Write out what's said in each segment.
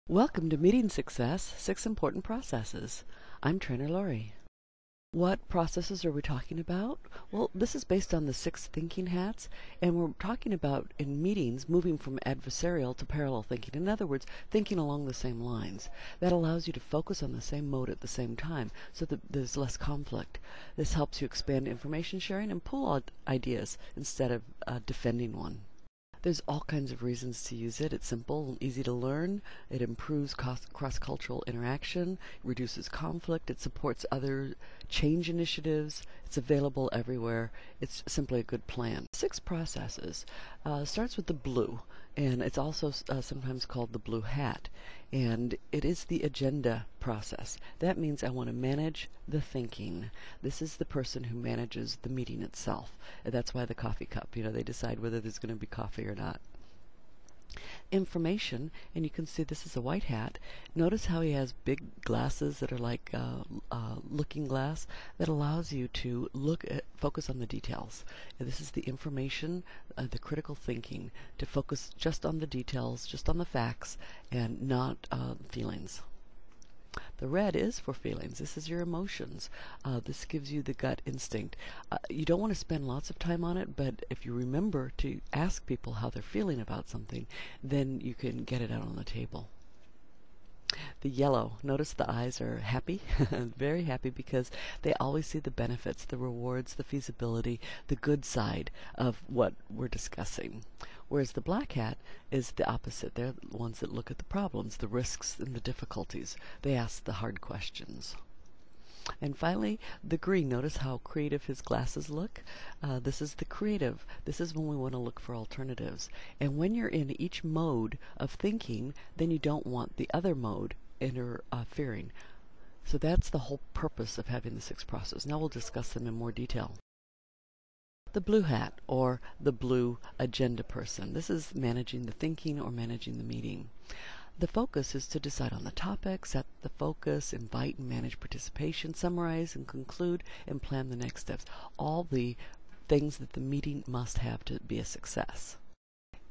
Welcome to Meeting Success, 6 Important Processes. I'm Trainer Lori. What processes are we talking about? Well, this is based on the 6 thinking hats, and we're talking about in meetings moving from adversarial to parallel thinking. In other words, thinking along the same lines. That allows you to focus on the same mode at the same time so that there's less conflict. This helps you expand information sharing and pull out ideas instead of defending one. There's all kinds of reasons to use it. It's simple and easy to learn. It improves cross-cultural interaction, reduces conflict, it supports other change initiatives. It's available everywhere. It's simply a good plan. 6 processes. Starts with the blue, and it's also sometimes called the blue hat. And it is the agenda process. That means I want to manage the thinking. This is the person who manages the meeting itself. And that's why the coffee cup, they decide whether there's going to be coffee or not. Information, and you can see this is a white hat. Notice how he has big glasses that are like looking glass that allows you to focus on the details. And this is the information, the critical thinking, to focus just on the details, just on the facts, and not feelings. The red is for feelings. This is your emotions. This gives you the gut instinct. You don't want to spend lots of time on it, but if you remember to ask people how they're feeling about something, then you can get it out on the table. The yellow, notice the eyes are happy, very happy, because they always see the benefits, the rewards, the feasibility, the good side of what we're discussing. Whereas the black hat is the opposite. They're the ones that look at the problems, the risks, and the difficulties. They ask the hard questions. And finally, the green. Notice how creative his glasses look. This is the creative. This is when we want to look for alternatives. And when you're in each mode of thinking, then you don't want the other mode interfering. So that's the whole purpose of having the 6 processes. Now we'll discuss them in more detail. The blue hat, or the blue agenda person. This is managing the thinking or managing the meeting. The focus is to decide on the topic, set the focus, invite and manage participation, summarize and conclude, and plan the next steps. All the things that the meeting must have to be a success.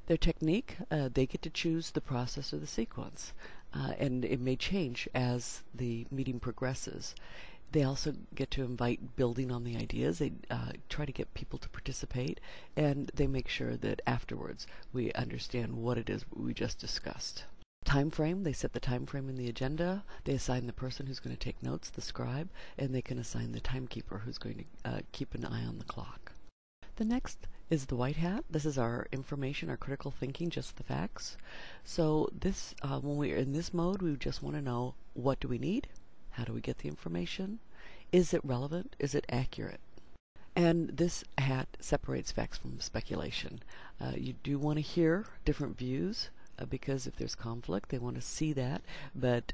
Their technique, they get to choose the process or the sequence, and it may change as the meeting progresses. They also get to invite building on the ideas. They try to get people to participate, and they make sure that afterwards we understand what it is we just discussed. Time frame, they set the time frame in the agenda. They assign the person who's going to take notes, the scribe, and they can assign the timekeeper who's going to keep an eye on the clock. The next is the white hat. This is our information, our critical thinking, just the facts. So this, when we're in this mode, we just want to know, what do we need? How do we get the information? Is it relevant? Is it accurate? And this hat separates facts from speculation. You do want to hear different views, because if there's conflict, they want to see that, but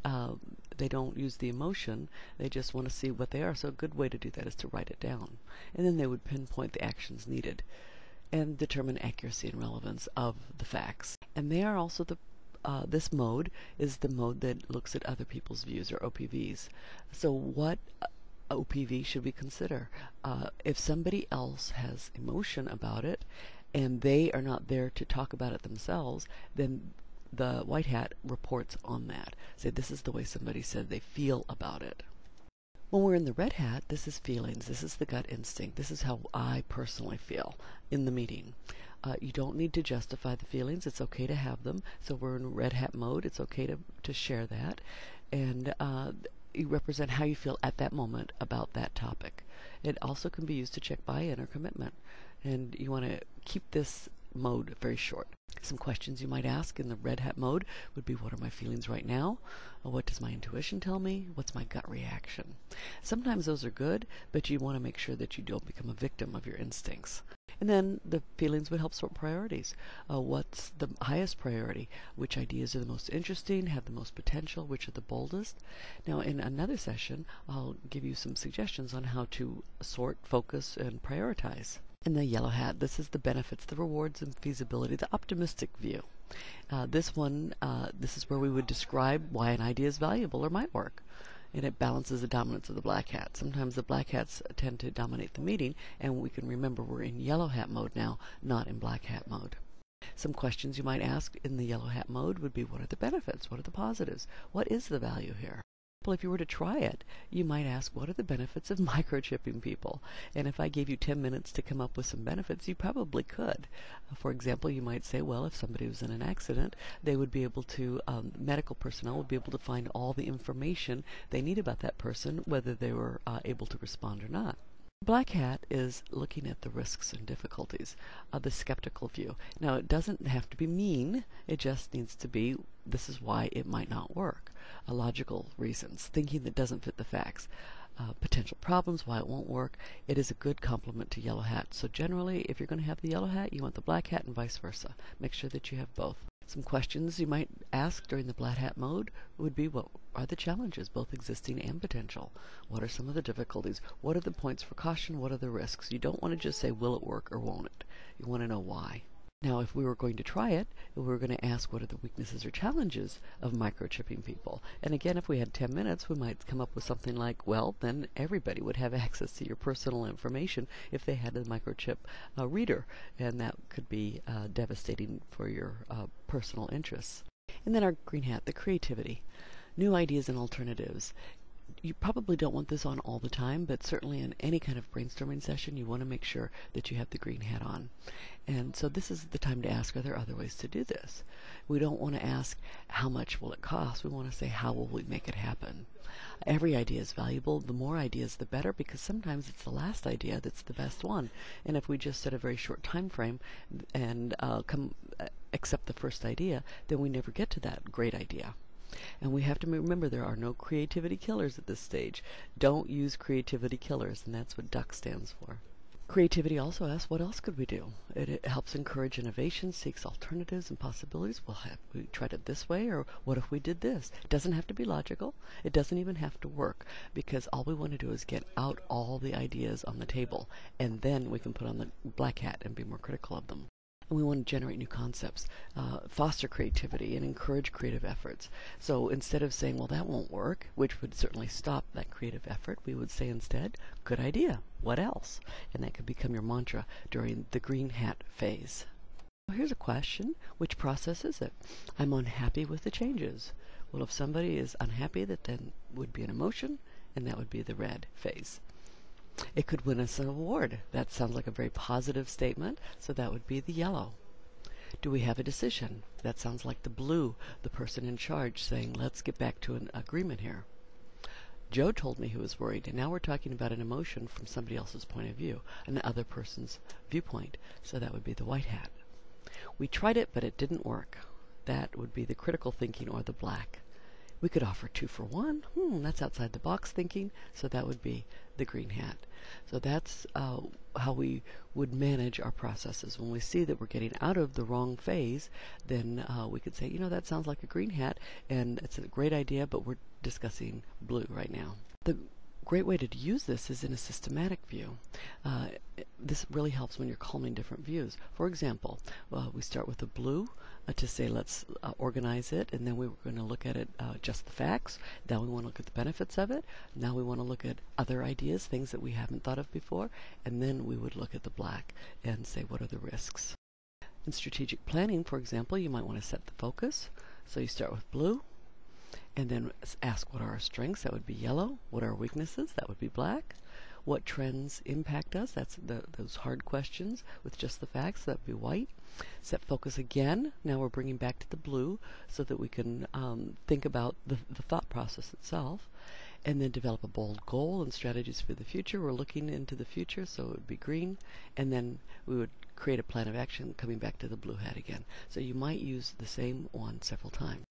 they don't use the emotion. They just want to see what they are. So a good way to do that is to write it down. And then they would pinpoint the actions needed and determine accuracy and relevance of the facts. And they are also this mode is the mode that looks at other people's views, or OPVs. So what OPV should we consider? If somebody else has emotion about it and they are not there to talk about it themselves, then the white hat reports on that. Say, this is the way somebody said they feel about it. When we're in the red hat, this is feelings. This is the gut instinct. This is how I personally feel in the meeting. You don't need to justify the feelings. It's okay to have them. So we're in red hat mode. It's okay to share that. And you represent how you feel at that moment about that topic. It also can be used to check buy-in or commitment. And you want to keep this mode very short. Some questions you might ask in the red hat mode would be, what are my feelings right now? What does my intuition tell me? What's my gut reaction? Sometimes those are good, but you want to make sure that you don't become a victim of your instincts. And then the feelings would help sort priorities. What's the highest priority? Which ideas are the most interesting, have the most potential, which are the boldest? Now, in another session, I'll give you some suggestions on how to sort, focus, and prioritize. In the yellow hat, this is the benefits, the rewards, and feasibility, the optimistic view. This is where we would describe why an idea is valuable or might work. And it balances the dominance of the black hat. Sometimes the black hats tend to dominate the meeting, and we can remember we're in yellow hat mode now, not in black hat mode. Some questions you might ask in the yellow hat mode would be, what are the benefits? What are the positives? What is the value here? Well, if you were to try it, you might ask, what are the benefits of microchipping people? And if I gave you 10 minutes to come up with some benefits, you probably could. For example, you might say, well, if somebody was in an accident, they would be able to, medical personnel would be able to find all the information they need about that person, whether they were able to respond or not. Black hat is looking at the risks and difficulties, the skeptical view. Now, it doesn't have to be mean. It just needs to be, this is why it might not work. Logical reasons, thinking that doesn't fit the facts. Potential problems, why it won't work. It is a good complement to yellow hat. So generally, if you're going to have the yellow hat, you want the black hat and vice versa. Make sure that you have both. Some questions you might ask during the black hat mode would be, what are the challenges, both existing and potential? What are some of the difficulties? What are the points for caution? What are the risks? You don't want to just say, will it work or won't it? You want to know why. Now, if we were going to try it, we were going to ask, what are the weaknesses or challenges of microchipping people? And again, if we had 10 minutes, we might come up with something like, well, then everybody would have access to your personal information if they had a microchip reader, and that could be devastating for your personal interests. And then our green hat, the creativity, new ideas and alternatives. You probably don't want this on all the time, but certainly in any kind of brainstorming session, you want to make sure that you have the green hat on. And so this is the time to ask, are there other ways to do this? We don't want to ask, how much will it cost? We want to say, how will we make it happen? Every idea is valuable. The more ideas, the better, because sometimes it's the last idea that's the best one. And if we just set a very short time frame and accept the first idea, then we never get to that great idea. And we have to remember, there are no creativity killers at this stage. Don't use creativity killers, and that's what DUCK stands for. Creativity also asks, what else could we do? It helps encourage innovation, seeks alternatives and possibilities. Well, have we tried it this way, or what if we did this? It doesn't have to be logical. It doesn't even have to work, because all we want to do is get out all the ideas on the table, and then we can put on the black hat and be more critical of them. And we want to generate new concepts, foster creativity, and encourage creative efforts. So instead of saying, well, that won't work, which would certainly stop that creative effort, we would say instead, good idea, what else? And that could become your mantra during the green hat phase. Well, here's a question, which process is it? I'm unhappy with the changes. Well, if somebody is unhappy, that then would be an emotion, and that would be the red phase. It could win us an award. That sounds like a very positive statement, so that would be the yellow. Do we have a decision? That sounds like the blue, the person in charge saying, let's get back to an agreement here. Joe told me he was worried, and now we're talking about an emotion from somebody else's point of view, an other person's viewpoint, so that would be the white hat. We tried it, but it didn't work. That would be the critical thinking, or the black. We could offer 2 for 1. That's outside the box thinking, so that would be the green hat. So that's how we would manage our processes. When we see that we're getting out of the wrong phase, then we could say, that sounds like a green hat, and it's a great idea, but we're discussing blue right now. The great way to use this is in a systematic view. This really helps when you're calming different views. For example, we start with the blue to say, let's organize it, and then we were going to look at it, just the facts. Now we want to look at the benefits of it. Now we want to look at other ideas, things that we haven't thought of before, and then we would look at the black and say, what are the risks? In strategic planning, for example, you might want to set the focus. So you start with blue, and then ask, what are our strengths? That would be yellow. What are our weaknesses? That would be black. What trends impact us? That's those hard questions with just the facts. That would be white. Set focus again. Now we're bringing back to the blue so that we can think about the thought process itself. And then develop a bold goal and strategies for the future. We're looking into the future, so it would be green. And then we would create a plan of action coming back to the blue hat again. So you might use the same one several times.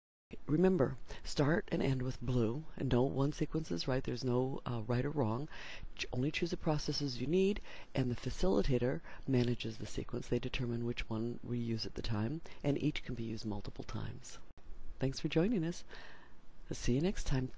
Remember, start and end with blue, and no one sequence is right. There's no right or wrong. Only choose the processes you need, and the facilitator manages the sequence. They determine which one we use at the time, and each can be used multiple times. Thanks for joining us. See you next time.